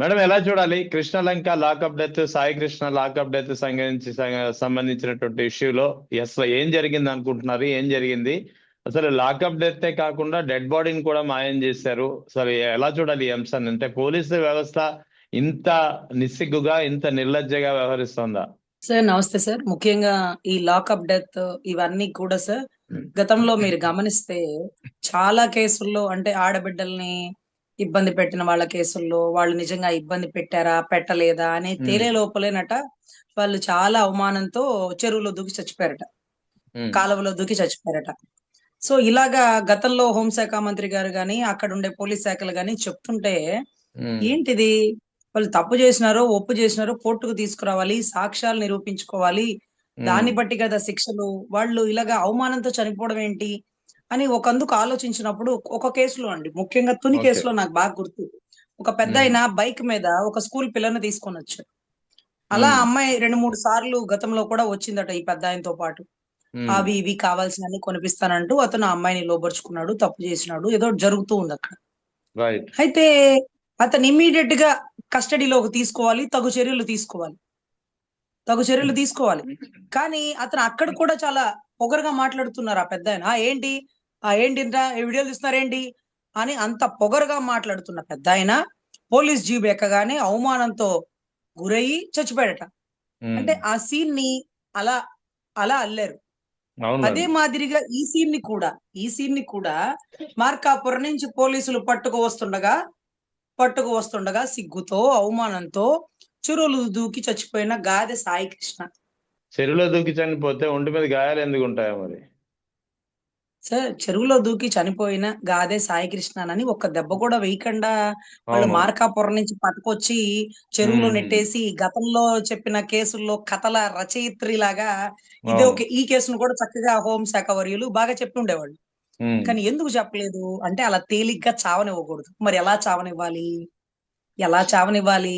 Madam ఎలా చూడాలి Krishnalanka lockup death, Sai Krishna lockup death సంబంధించినటువంటి ఇష్యూలో అసలు ఏం జరిగింది అనుకుంటున్నారు? ఏం జరిగింది? అసలు లాకప్ డెత్ కాకుండా డెడ్ బాడీని కూడా మాయం చేశారు. అసలు ఎలా చూడాలి ఈ అంశాన్ని? అంటే పోలీసు వ్యవస్థ ఇంత నిస్సిగ్గుగా, ఇంత నిర్లజ్జగా వ్యవహరిస్తోందా? సార్ నమస్తే సార్. ముఖ్యంగా ఈ లాకప్ డెత్ ఇవన్నీ కూడా సార్ గతంలో మీరు గమనిస్తే చాలా కేసుల్లో అంటే ఆడబిడ్డల్ని ఇబ్బంది పెట్టిన వాళ్ళ కేసుల్లో వాళ్ళు నిజంగా ఇబ్బంది పెట్టారా పెట్టలేదా అని ఉమ్, తేలే లోపలేనట వాళ్ళు చాలా అవమానంతో చెరువులో దూకి చచ్చిపోయారట, ఉమ్, కాలువలో దూకి చచ్చిపోయారట. సో ఇలాగా గతంలో హోంశాఖ మంత్రి గారు గాని అక్కడ ఉండే పోలీస్ శాఖలు గాని చెప్తుంటే ఉమ్, ఏంటిది, వాళ్ళు తప్పు చేసినారో ఒప్పు చేసినారో కోర్టుకు తీసుకురావాలి, సాక్ష్యాలు నిరూపించుకోవాలి, ఉమ్. దాన్ని బట్టి కదా శిక్షలు. వాళ్ళు ఇలాగా అవమానంతో చనిపోవడం ఏంటి అని ఒకందుకు ఆలోచించినప్పుడు ఒక కేసులో అండి, ముఖ్యంగా తుని ఓకే. కేసులో నాకు బాగా గుర్తు. ఒక పెద్ద ఉమ్, ఆయన బైక్ మీద ఒక స్కూల్ పిల్లని తీసుకొని వచ్చారు. అలా ఉమ్, అమ్మాయి 2-3 సార్లు గతంలో కూడా వచ్చిందట ఈ పెద్ద ఆయనతో పాటు. ఉమ్. అవి ఇవి కావాల్సినన్ని కొనిపిస్తానంటూ అతను ఆ అమ్మాయిని లోబరుచుకున్నాడు, తప్పు చేసినాడు, ఏదో జరుగుతూ ఉంది అక్కడ. రైట్. అయితే అతను ఇమ్మీడియట్ గా కస్టడీలోకి తీసుకోవాలి, తగు చర్యలు తీసుకోవాలి. కానీ అతను అక్కడ కూడా చాలా పొగరుగా మాట్లాడుతున్నారు ఆ పెద్ద ఆయన. ఏంటి ఏంటింటా వీడియోలు తీస్తున్నారేంటి అని అంత పొగరుగా మాట్లాడుతున్న పెద్ద ఆయన పోలీస్ జీబు ఎక్కగానే అవమానంతో గురయ్యి చచ్చిపోయాడట. ఉమ్. అంటే ఆ సీన్ ని అలా అలా అల్లారు. అవును అదే మేడం. మాదిరిగా ఈ సీన్ ని కూడా మార్కాపురం నుంచి పోలీసులు పట్టుకు వస్తుండగా సిగ్గుతో అవమానంతో చెరువులు దూకి చచ్చిపోయిన గాదె సాయి కృష్ణ. చెరువులో దూకి చనిపోతే ఒంటి మీద గాయాలు ఎందుకు ఉంటాయో మరి? సార్ చెరువులో దూకి చనిపోయిన గాదె సాయి కృష్ణనని ఒక్క దెబ్బ కూడా వేయకుండా వాళ్ళు అవును. మార్కాపురం నుంచి పట్టుకొచ్చి చెరువులో ఉమ్, నెట్టేసి గతంలో చెప్పిన కేసుల్లో కథల రచయిత్రి లాగా అవును. ఈ కేసును కూడా చక్కగా హోంశాఖ వర్యులు బాగా చెప్తుండేవాళ్ళు. ఉమ్, కానీ ఎందుకు చెప్పలేదు అంటే అలా తేలిగ్గా చావనివ్వకూడదు. మరి ఎలా చావనివ్వాలి?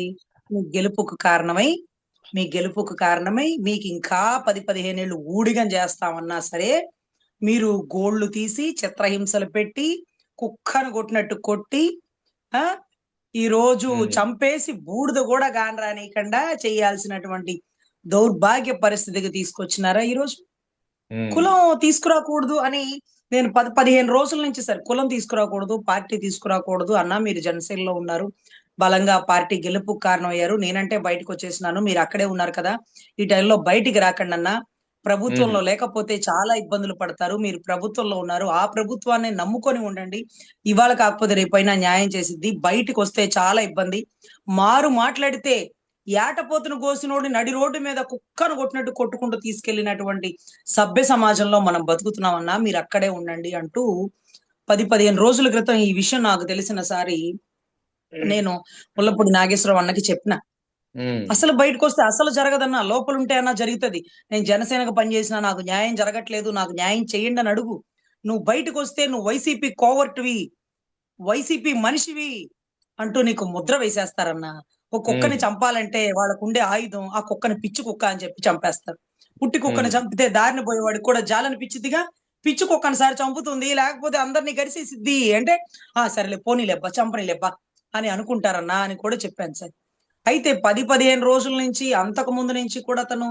మీ గెలుపుకు కారణమై మీ గెలుపుకు కారణమై మీకు ఇంకా 10-15 ఏళ్ళు ఊడిగం చేస్తామన్నా సరే మీరు గోళ్లు తీసి చిత్రహింసలు పెట్టి కుక్కను కొట్టినట్టు కొట్టి ఆ ఈ రోజు ఉమ్, చంపేసి బూడిద కూడా గానరానీయకుండా చేయాల్సినటువంటి దౌర్భాగ్య పరిస్థితికి తీసుకొచ్చినారా ఈ రోజు. ఉమ్, కులం తీసుకురాకూడదు అని నేను 10-15 రోజుల నుంచి సార్ కులం తీసుకురాకూడదు, పార్టీ తీసుకురాకూడదు అన్నా. మీరు జనసేనలో ఉన్నారు, బలంగా పార్టీ గెలుపుకు కారణం అయ్యారు. నేనంటే బయటకు వచ్చేసినాను, మీరు అక్కడే ఉన్నారు కదా, ఈ టైంలో బయటికి రాకండి అన్నా. ఉమ్, ప్రభుత్వంలో లేకపోతే చాలా ఇబ్బందులు పడతారు, మీరు ప్రభుత్వంలో ఉన్నారు, ఆ ప్రభుత్వాన్ని నమ్ముకొని ఉండండి. ఇవాళ కాకపోతే రేపైనా న్యాయం చేసిద్ది, బయటికి వస్తే చాలా ఇబ్బంది. మారు మాట్లాడితే ఏటపోతును కోసినోడు నడి రోడ్డు మీద కుక్కను కొట్టినట్టు కొట్టుకుంటూ తీసుకెళ్లినటువంటి సభ్య సమాజంలో మనం బతుకుతున్నామన్నా, మీరు అక్కడే ఉండండి అంటూ 10-15 రోజుల క్రితం ఈ విషయం నాకు తెలిసిన సారి నేను ముల్లపూడి నాగేశ్వరరావు అన్నకి చెప్పిన. ఉమ్, అసలు బయటకు వస్తే అసలు జరగదన్నా, లోపల ఉంటే అన్నా జరుగుతుంది. నేను జనసేనకు పనిచేసినా నాకు న్యాయం జరగట్లేదు, నాకు న్యాయం చేయండి అని అడుగు. నువ్వు బయటకు వస్తే నువ్వు వైసీపీ కోవర్ట్వి, వైసీపీ మనిషివి అంటూ నీకు ముద్ర వేసేస్తారన్నా. ఒక కుక్కని ఉమ్, చంపాలంటే వాళ్ళకు ఉండే ఆయుధం ఆ కుక్కని పిచ్చి కుక్క అని చెప్పి చంపేస్తారు. పుట్టి కుక్కని ఉమ్, చంపితే దారిని పోయేవాడికి కూడా జాలనిపించిద్దిగా. పిచ్చి కుక్కని సారి చంపుతుంది, లేకపోతే అందరినీ గరిసేసిద్ది అంటే సరేలే పోనీలేబ్బా చంపనీలేబ్బా అని అనుకుంటారన్నా అని కూడా చెప్పాను సార్. అయితే 10-15 రోజుల నుంచి అంతకు ముందు నుంచి కూడా తను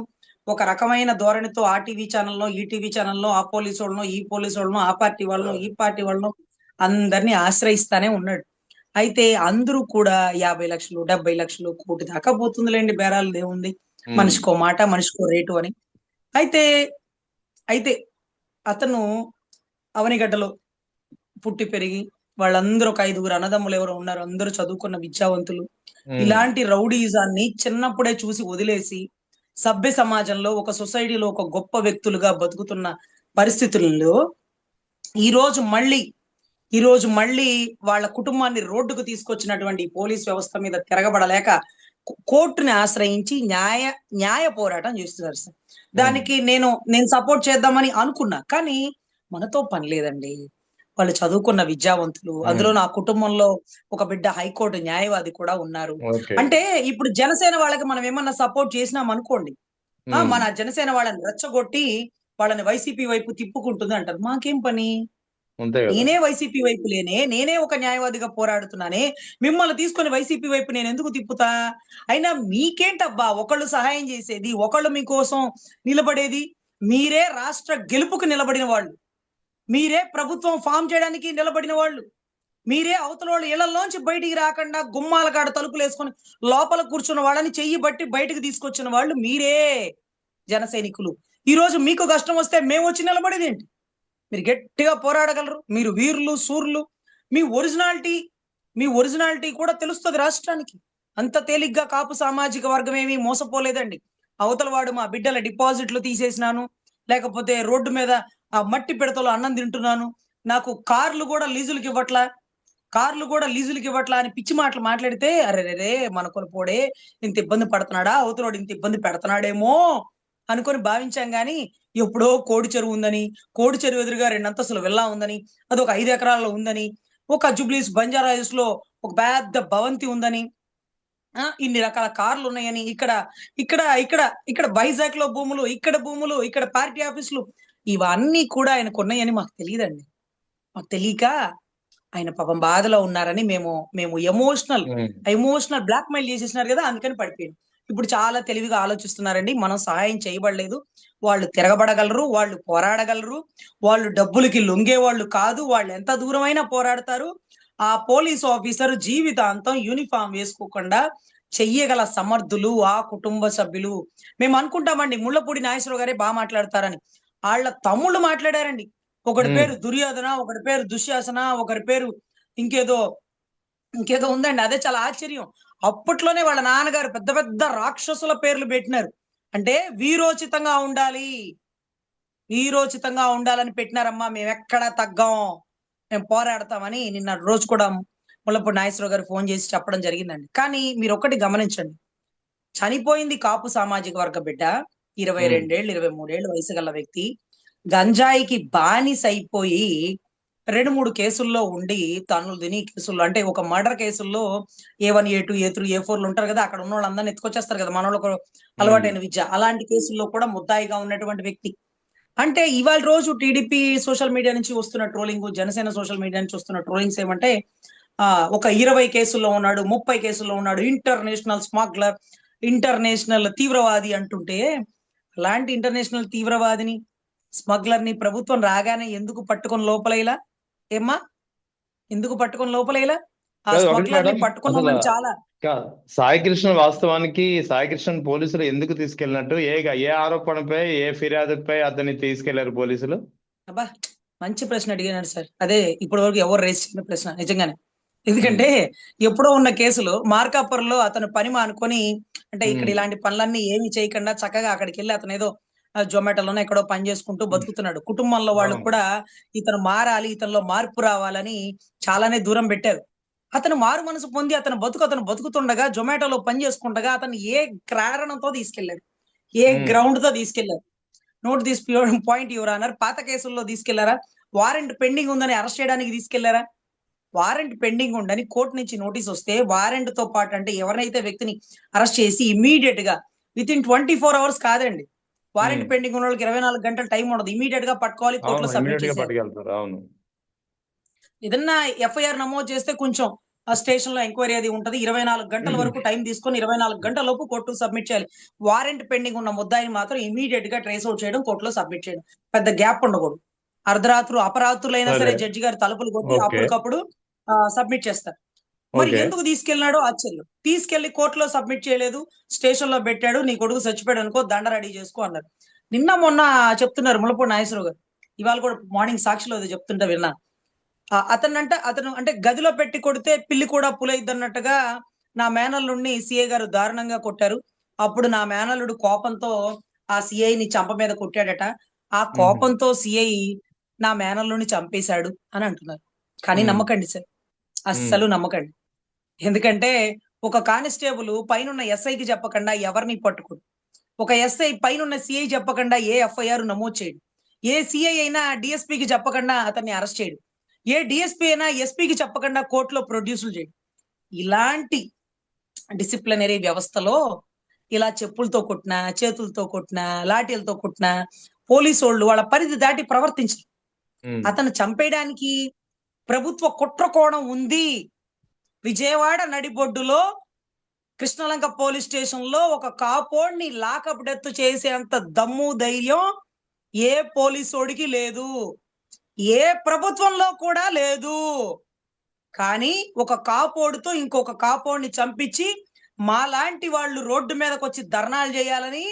ఒక రకమైన ధోరణితో ఆ టీవీ ఛానల్లో ఈ టీవీ ఛానల్లో ఆ పోలీసు వాళ్ళను ఈ పోలీసు వాళ్ళను ఆ పార్టీ వాళ్ళను ఈ పార్టీ వాళ్ళను అందరినీ ఆశ్రయిస్తానే ఉన్నాడు. అయితే అందరూ కూడా 50 లక్షలు 70 లక్షలు కోటి దాకా పోతుందిలేండి, బేరాలు ఏముంది, ఉమ్, మనిషికో మాట మనిషికో రేటు అని. అయితే అయితే అతను అవనిగడ్డలో పుట్టి పెరిగి వాళ్ళందరూ ఒక 5గురు అన్నదమ్ములు ఎవరో ఉన్నారు, అందరూ చదువుకున్న విద్యావంతులు. ఉమ్, ఇలాంటి రౌడీయిజాన్ని చిన్నప్పుడే చూసి వదిలేసి సభ్య సమాజంలో ఒక సొసైటీలో ఒక గొప్ప వ్యక్తులుగా బతుకుతున్న పరిస్థితుల్లో ఈ రోజు మళ్ళీ ఈ రోజు మళ్ళీ వాళ్ళ కుటుంబాన్ని రోడ్డుకు తీసుకొచ్చినటువంటి ఈ పోలీస్ వ్యవస్థ మీద తిరగబడలేక కోర్టుని ఆశ్రయించి న్యాయ పోరాటం చేస్తున్నారు సార్. ఉమ్, దానికి నేను సపోర్ట్ చేద్దామని అనుకున్నా, కానీ మనతో పని లేదండి. వాళ్ళు చదువుకున్న విద్యావంతులు, అందులో ఉమ్. నా కుటుంబంలో ఒక బిడ్డ హైకోర్టు న్యాయవాది కూడా ఉన్నారు. ఓకే. అంటే ఇప్పుడు జనసేన వాళ్ళకి మనం ఏమన్నా సపోర్ట్ చేసినాం అనుకోండి, ఉమ్, మన జనసేన వాళ్ళని రెచ్చగొట్టి వాళ్ళని వైసీపీ వైపు తిప్పుకుంటుంది అంటారు. మాకేం పని? అంతే కదా. నేనే వైసీపీ వైపు లేనే, నేనే ఒక న్యాయవాదిగా పోరాడుతున్నానే, మిమ్మల్ని తీసుకొని వైసీపీ వైపు నేను ఎందుకు తిప్పుతా? అయినా మీకేంటబ్బా ఒకళ్ళు సహాయం చేసేది, ఒకళ్ళు మీకోసం నిలబడేది? మీరే రాష్ట్ర గెలుపుకు నిలబడిన వాళ్ళు, మీరే ప్రభుత్వం ఫామ్ చేయడానికి నిలబడిన వాళ్ళు, మీరే అవతల వాళ్ళు ఇళ్లలోంచి బయటికి రాకుండా గుమ్మాల కాడ తలుపులు వేసుకొని లోపల కూర్చున్న వాళ్ళని చెయ్యి బట్టి బయటకు తీసుకొచ్చిన వాళ్ళు మీరే జన సైనికులు. ఈ రోజు మీకు కష్టం వస్తే మేము వచ్చి నిలబడేది ఏంటి? మీరు గట్టిగా పోరాడగలరు, మీరు వీరులు సూర్లు, మీ ఒరిజినాలిటీ మీ ఒరిజినాలిటీ కూడా తెలుస్తుంది రాష్ట్రానికి. అంత తేలిగ్గా కాపు సామాజిక వర్గం ఏమీ మోసపోలేదండి. అవతల వాడు మా బిడ్డల డిపాజిట్లు తీసేసినాను, లేకపోతే రోడ్డు మీద ఆ మట్టి పిడతలో అన్నం తింటున్నాను, నాకు కార్లు కూడా లీజులకి ఇవ్వట్లా అని పిచ్చి మాటలు మాట్లాడితే, అరెరే మన కొనుపోడే ఇంత ఇబ్బంది పడుతున్నాడా, అవతలోడు ఇంత ఇబ్బంది పెడుతున్నాడేమో అనుకొని భావించాం గాని, ఎప్పుడో కోడి చెరువు ఉందని, కోడి చెరువు ఎదురుగా 2 అంతస్తుల విల్లా ఉందని, అది ఒక 5 ఎకరాల్లో ఉందని, ఒక జూబ్లీస్ బంజారా హిల్స్ లో ఒక పెద్ద భవంతి ఉందని, ఇన్ని రకాల కార్లు ఉన్నాయని, ఇక్కడ ఇక్కడ ఇక్కడ ఇక్కడ వైజాగ్ లో భూములు, ఇక్కడ భూములు, ఇక్కడ పార్టీ ఆఫీసులు, ఇవన్నీ కూడా ఆయనకు ఉన్నాయని మాకు తెలియదండి. మాకు తెలియక ఆయన పాపం బాధలో ఉన్నారని మేము ఎమోషనల్ ఉమ్. ఎమోషనల్ బ్లాక్ మెయిల్ చేసేసినారు కదా, అందుకని పడిపోయాడు. ఇప్పుడు చాలా తెలివిగా ఆలోచిస్తున్నారండి. మనం సహాయం చేయబడలేదు, వాళ్ళు తిరగబడగలరు, వాళ్ళు పోరాడగలరు, వాళ్ళు డబ్బులకి లొంగే వాళ్ళు కాదు, వాళ్ళు ఎంత దూరమైనా పోరాడతారు. ఆ పోలీస్ ఆఫీసర్ జీవితాంతం యూనిఫామ్ వేసుకోకుండా చెయ్యగల సమర్థులు ఆ కుటుంబ సభ్యులు. మేము అనుకుంటామండి ముళ్ళపూడి నాగేశ్వరరావు గారే బాగా మాట్లాడతారని, వాళ్ళ తమ్ముళ్ళు మాట్లాడారండి. ఒకడి ఉమ్. పేరు దుర్యోధన, ఒకడి పేరు దుశ్శాసన, ఒకరి పేరు ఇంకేదో ఇంకేదో ఉందండి. అదే చాలా ఆశ్చర్యం. అప్పట్లోనే వాళ్ళ నాన్నగారు పెద్ద పెద్ద రాక్షసుల పేర్లు పెట్టినారు. అంటే వీరోచితంగా ఉండాలి, వీరోచితంగా ఉండాలని పెట్టినారమ్మా. మేము ఎక్కడా తగ్గం, మేము పోరాడతామని నిన్న రోజు కూడా ముల్లపూడి నాగేశ్వరరావు గారు ఫోన్ చేసి చెప్పడం జరిగిందండి. కానీ మీరు ఒకటి గమనించండి, చనిపోయింది కాపు సామాజిక వర్గ బిడ్డ, 22 ఏళ్ళు 23 ఏళ్ళు వయసు గల వ్యక్తి, గంజాయికి బానిస అయిపోయి 2-3 కేసుల్లో ఉండి తన్నులు తిని కేసుల్లో, అంటే ఒక మర్డర్ కేసుల్లో A1 A2 A3 A4 ఉంటారు కదా, అక్కడ ఉన్న వాళ్ళందరినీ ఎత్తుకొచ్చేస్తారు కదా మనోళ్ళకు అలవాటైన విద్య. అలాంటి కేసుల్లో కూడా ముద్దాయిగా ఉన్నటువంటి వ్యక్తి. అంటే ఇవాళ రోజు టీడీపీ సోషల్ మీడియా నుంచి వస్తున్న ట్రోలింగ్, జనసేన సోషల్ మీడియా నుంచి వస్తున్న ట్రోలింగ్స్ ఏమంటే, ఒక 20 కేసుల్లో ఉన్నాడు, 30 కేసుల్లో ఉన్నాడు, ఇంటర్నేషనల్ స్మగ్లర్, ఇంటర్నేషనల్ తీవ్రవాది అంటుంటే, అలాంటి ఇంటర్నేషనల్ తీవ్రవాదిని, స్మగ్లర్ ని ప్రభుత్వం రాగానే ఎందుకు పట్టుకొని లోపలేలా? ఏమ్మా, ఎందుకు పట్టుకొని లోపలేలా? ఆ కాదు ఒకటి స్మగ్లర్ ని మేడం, అసలు పట్టుకున్నామని చాలా కాదు, సాయి కృష్ణ వాస్తవానికి సాయి కృష్ణ పోలీసులు ఎందుకు తీసుకెళ్ళినట్టు, ఏ ఆరోపణపై, ఏ ఫిర్యాదుపై అతన్ని తీసుకెళ్లారు పోలీసులు? అబ్బా, మంచి ప్రశ్న అడిగినాడు సార్. అదే ఇప్పటి వరకు ఎవరు రేస్ చేసిన ప్రశ్న నిజంగానే. ఉమ్. ఎందుకంటే ఎప్పుడో ఉన్న కేసులు మార్కాపురంలో అతను పని మానుకొని, అంటే ఇక్కడ ఉమ్. ఇలాంటి పనులన్నీ ఏమి చేయకుండా చక్కగా అక్కడికి వెళ్ళి అతను ఏదో జొమాటోలోనే ఎక్కడో పని చేసుకుంటూ బతుకుతున్నాడు. కుటుంబంలో వాళ్ళు అవును. కూడా ఇతను మారాలి, ఇతనిలో మార్పు రావాలని చాలానే దూరం పెట్టారు. అతను మారు మనసు పొంది అతను బతుకుతుండగా జొమాటోలో పని చేసుకుండగా అతను ఏ కారణంతో తీసుకెళ్లారు, ఏ ఉమ్. గ్రౌండ్ తో తీసుకెళ్లారు? Note this pure point your honour. పాత కేసుల్లో తీసుకెళ్లారా? వారెంట్ పెండింగ్ ఉందని అరెస్ట్ చేయడానికి తీసుకెళ్లారా? వారెంట్ పెండింగ్ ఉండని కోర్టు నుంచి నోటీస్ వస్తే వారెంట్ తో పాటు, అంటే ఎవరినైతే వ్యక్తిని అరెస్ట్ చేసి ఇమీడియట్ గా వితిన్ 24 అవర్స్ కాదండి, వారెంట్ ఉమ్. పెండింగ్ ఉన్న వాళ్ళకి 24 గంటల టైం ఉండదు, ఇమీడియట్ గా పట్టుకోవాలి, అవును, కోర్టులో సబ్మిట్ ఇమీడియట్ గా చేసేయాలి. పట్టుకెళ్తారు. అవును. ఏదన్నా ఎఫ్ఐఆర్ నమోదు చేస్తే కొంచెం ఆ స్టేషన్ లో ఎంక్వైరీ అది ఉంటది, 24 గంటల వరకు టైం తీసుకొని 24 గంటల లోపు కోర్టుకు సబ్మిట్ చేయాలి. వారెంట్ పెండింగ్ ఉన్న ముద్దాయిని మాత్రం ఇమీడియట్ గా ట్రేస్ అవుట్ చేయడం, కోర్టులో సబ్మిట్ చేయడం, పెద్ద గ్యాప్ ఉండకూడదు. అపరాత్రులైనా సరే సరే. జడ్జి గారు తలుపులు కొట్టి ఓకే. అప్పటికప్పుడు సబ్మిట్ చేస్తారు. మరి ఓకే. ఎందుకు తీసుకెళ్ళినాడో ఆశ్చర్యం. తీసుకెళ్లి కోర్టులో సబ్మిట్ చేయలేదు, స్టేషన్ లో పెట్టాడు, నీ కొడుకు చచ్చిపోయాడు అనుకో, దండ రెడీ చేసుకో అన్నారు. నిన్న మొన్న చెప్తున్నారు ముళ్ళపూడి నాగేశ్వరరావు గారు, ఇవాళ కూడా మార్నింగ్ సాక్షిలో అది చెప్తుంటే విన్నాను. అతను అంటే గదిలో పెట్టి కొడితే పిల్లి కూడా పులైద్దన్నట్టుగా నా మేనల్లుడిని సిఐ గారు దారుణంగా కొట్టారు. అప్పుడు నా మేనల్లుడు కోపంతో ఆ సిఐని చంప మీద కొట్టాడట. ఆ ఉహు. కోపంతో సిఐ నా మేనల్లుడిని చంపేశాడు అని అంటున్నారు. కానీ ఉమ్. నమ్మకండి సార్, ఉమ్. అస్సలు నమ్మకండి. ఎందుకంటే ఒక కానిస్టేబుల్ పైనున్న ఎస్ఐకి చెప్పకుండా ఎవరిని పట్టుకోడు. ఒక ఎస్ఐ పైనున్న సిఐ చెప్పకుండా ఏ ఎఫ్ఐఆర్ నమోదు చేయడు. ఏ సిఐ అయినా డిఎస్పీకి చెప్పకుండా అతన్ని అరెస్ట్ చేయడు. ఏ డిఎస్పీ అయినా ఎస్పీకి చెప్పకుండా కోర్టులో ప్రొడ్యూసులు చేయడు. ఇలాంటి డిసిప్లినరీ వ్యవస్థలో ఇలా చెప్పులతో కొట్టినా, చేతులతో కొట్టినా, లాఠీలతో కొట్టినా పోలీసు వాళ్ళు వాళ్ళ పరిధి దాటి ప్రవర్తించరు. అతను చంపేయడానికి ప్రభుత్వ కుట్ర కోణం ఉంది. విజయవాడ నడిబొడ్డులో కృష్ణలంక పోలీస్ స్టేషన్ లో ఒక కాపోడిని లాకప్ డెత్ చేసేంత దమ్ము ధైర్యం ఏ పోలీసోడికి లేదు, ఏ ప్రభుత్వంలో కూడా లేదు. కానీ ఒక కాపోడుతో ఇంకొక కాపోడిని చంపించి మాలాంటి వాళ్ళు రోడ్డు మీదకి వచ్చి ధర్నాలు చేయాలని,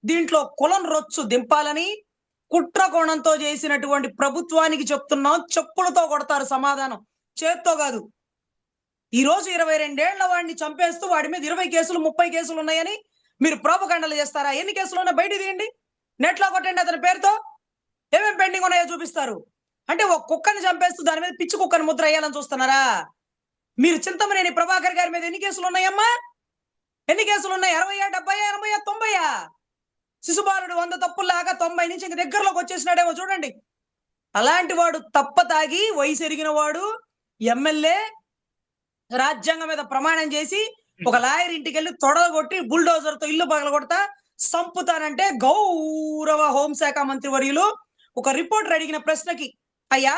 దీంట్లో కులం రొచ్చు దింపాలని కుట్ర కోణంతో చేసినటువంటి ప్రభుత్వానికి చెప్తున్నాం, చెప్పులతో కొడతారు సమాధానం, చేత్తో కాదు. ఈ రోజు 22 ఏళ్ల వాడిని చంపేస్తూ వాడి మీద 20 కేసులు 30 కేసులు ఉన్నాయని మీరు ప్రోపగండలు చేస్తారా? ఎన్ని కేసులు ఉన్నా బయట తీయండి, నెట్ లో కొట్టండి, అతని పేరుతో ఏమేం పెండింగ్ ఉన్నాయో చూపిస్తారు. అంటే ఒక కుక్కని చంపేస్తూ దాని మీద పిచ్చి కుక్కని ముద్ర వేయాలని చూస్తున్నారా? మీరు చింతమనేని ప్రభాకర్ గారి మీద ఎన్ని కేసులు ఉన్నాయమ్మా? ఎన్ని కేసులు ఉన్నాయి? 60, 70, 80, 90? శిశుబాలుడు 100 తప్పుల్లాగా 90 నుంచి ఇంక దగ్గరలోకి వచ్చేసినాడేమో చూడండి. అలాంటి వాడు తప్ప తాగి వయసు ఎరిగిన వాడు ఎమ్మెల్యే రాజ్యాంగం మీద ప్రమాణం చేసి ఒక లాయర్ ఇంటికి వెళ్ళి తొడలు కొట్టి బుల్డోజర్ తో ఇల్లు పగలగొడతా సంపుతానంటే గౌరవ హోంశాఖ మంత్రి వర్యులు ఒక రిపోర్టర్ అడిగిన ప్రశ్నకి, అయ్యా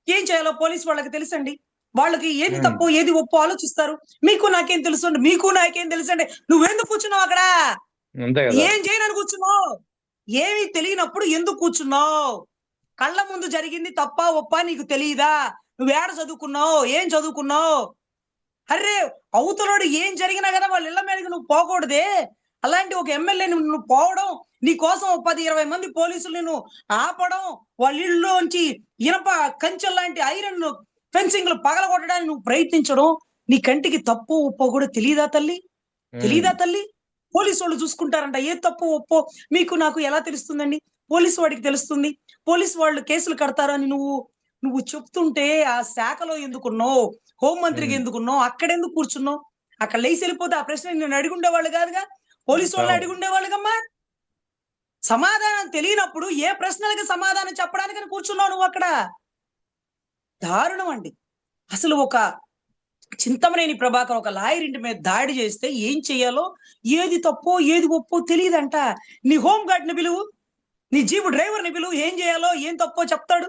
ఏం చేయాలో పోలీసు వాళ్ళకి తెలుసండి, వాళ్ళకి ఏది తప్పు ఏది ఒప్పు ఆలోచిస్తారు, మీకు నాకేం తెలుసు, మీకు నాకేం తెలుసండి, నువ్వెందుకు కూర్చున్నావు అక్కడ? ఏం చేయనని కూర్చున్నావు? ఏమి తెలియనప్పుడు ఎందుకు కూర్చున్నావు? కళ్ళ ముందు జరిగింది తప్ప ఒప్ప నీకు తెలియదా? నువ్వేడ చదువుకున్నావు? ఏం చదువుకున్నావు? అరే అవతలోడు ఏం జరిగినా కదా వాళ్ళ ఇళ్ల మీదకి నువ్వు పోకూడదే. అలాంటి ఒక ఎమ్మెల్యే నువ్వు పోవడం, నీ కోసం 10-20 మంది పోలీసులు నిన్ను ఆపడం, వాళ్ళ ఇళ్ళలోంచి ఇనప కంచెల్ లాంటి ఐరన్ ఫెన్సింగ్లు పగలగొట్టడానికి నువ్వు ప్రయత్నించడం, నీ కంటికి తప్పు ఒప్పో కూడా తెలియదా తల్లి? తెలియదా తల్లి? పోలీసు వాళ్ళు చూసుకుంటారంట, ఏ తప్పు ఒప్పో మీకు నాకు ఎలా తెలుస్తుందండి? పోలీసు వాడికి తెలుస్తుంది. పోలీసు వాళ్ళు కేసులు కడతారని నువ్వు చెప్తుంటే ఆ శాఖలో ఎందుకున్నావు? హోంమంత్రికి ఎందుకున్నావు? అక్కడెందుకు కూర్చున్నావు? అక్కడ లేచి వెళ్ళిపోతే ఆ ప్రశ్న నేను అడిగుండేవాళ్ళు కాదుగా, పోలీసు వాళ్ళు అడిగుండేవాళ్ళుగమ్మా. సమాధానం తెలియనప్పుడు ఏ ప్రశ్నలకి సమాధానం చెప్పడానికని కూర్చున్నావు నువ్వు అక్కడ? దారుణం అండి. అసలు ఒక చింతమనేని ప్రభాకర్ ఒక లాయర్ ఇంటి మీద దాడి చేస్తే ఏం చెయ్యాలో, ఏది తప్పో ఏది ఒప్పో తెలియదంట. నీ హోం గార్డ్ ని పిలువు, నీ జీపు డ్రైవర్ ని పిలువు, ఏం చేయాలో ఏం తప్పో చెప్తాడు.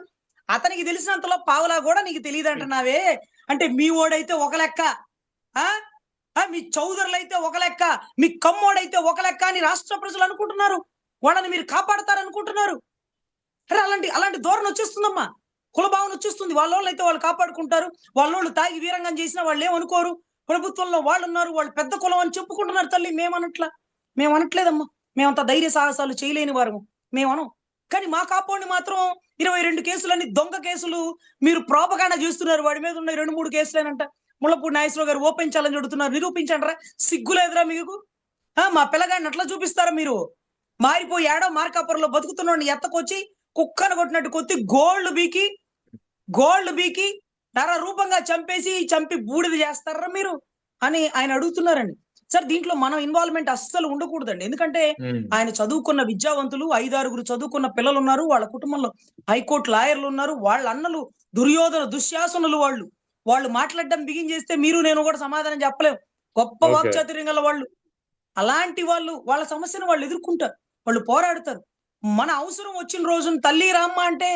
అతనికి తెలిసినంతలో పావలా కూడా నీకు తెలియదంటున్నావే. అంటే మీ ఓడైతే ఒక లెక్క, మీ చౌదరులు అయితే ఒక లెక్క, మీ కమ్మోడైతే ఒక లెక్క అని రాష్ట్ర ప్రజలు అనుకుంటున్నారు. వాళ్ళని మీరు కాపాడతారనుకుంటున్నారు. అరే అలాంటి ధోరణి వచ్చేస్తుందమ్మా, కులభావన వచ్చేస్తుంది. వాళ్ళోళ్ళు అయితే వాళ్ళు కాపాడుకుంటారు, వాళ్ళోళ్ళు తాగి వీరంగం చేసినా వాళ్ళు ఏమనుకోరు. ప్రభుత్వంలో వాళ్ళు ఉన్నారు, వాళ్ళు పెద్ద కులం అని చెప్పుకుంటున్నారు తల్లి. మేమనట్లేదమ్మా, మేమంత ధైర్య సాహసాలు చేయలేని వారు మేమనం. కానీ మా కాపోడిని మాత్రం 22 కేసులని దొంగ కేసులు మీరు ప్రోపగాండ చేస్తున్నారు. వాడి మీద ఉన్న 2-3 కేసులేనంట. ముళ్ళపూడి నాగేశ్వరరావు గారు ఓపెన్ ఛాలెంజ్ అడుగుతున్నారు, నిరూపించండిరా. సిగ్గులేదురా మీకు? మా పిల్లగాడిని అట్లా చూపిస్తారా మీరు? మారిపోయి ఏడో మార్కాపురంలో బతుకుతున్నాడిని ఎత్తకొచ్చి కుక్కను కొట్టినట్టు కొత్తి గోల్డ్ బీకి నర రూపంగా చంపి బూడిద చేస్తారా మీరు అని ఆయన అడుగుతున్నారండి. సార్ దీంట్లో మనం ఇన్వాల్వ్మెంట్ అస్సలు ఉండకూడదండి. ఎందుకంటే ఆయన చదువుకున్న విద్యావంతులు, 5-6 చదువుకున్న పిల్లలు ఉన్నారు, వాళ్ళ కుటుంబంలో హైకోర్టు లాయర్లు ఉన్నారు, వాళ్ళ అన్నలు దుర్యోధన దుశ్శాసనులు. వాళ్ళు మాట్లాడడం బిగిన్ చేస్తే మీరు నేను కూడా సమాధానం చెప్పలేము. గొప్ప వాక్చాతుర్యం గల వాళ్ళు. అలాంటి వాళ్ళ సమస్యను వాళ్ళు ఎదుర్కొంటారు, వాళ్ళు పోరాడతారు. మన అవసరం వచ్చిన రోజున తల్లి రామ్మ అంటే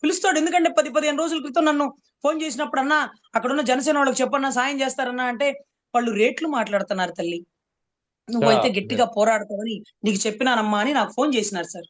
పిలుస్తాడు. ఎందుకంటే 10-15 రోజుల క్రితం నన్ను ఫోన్ చేసినప్పుడు, అన్నా అక్కడున్న జనసేన వాళ్ళకి చెప్పన్నా సాయం చేస్తారన్నా అంటే, వాళ్ళు రేట్లు మాట్లాడుతున్నారు తల్లి, నువ్వైతే గట్టిగా పోరాడతావని నీకు చెప్పినానమ్మా అని నాకు ఫోన్ చేసినారు సార్.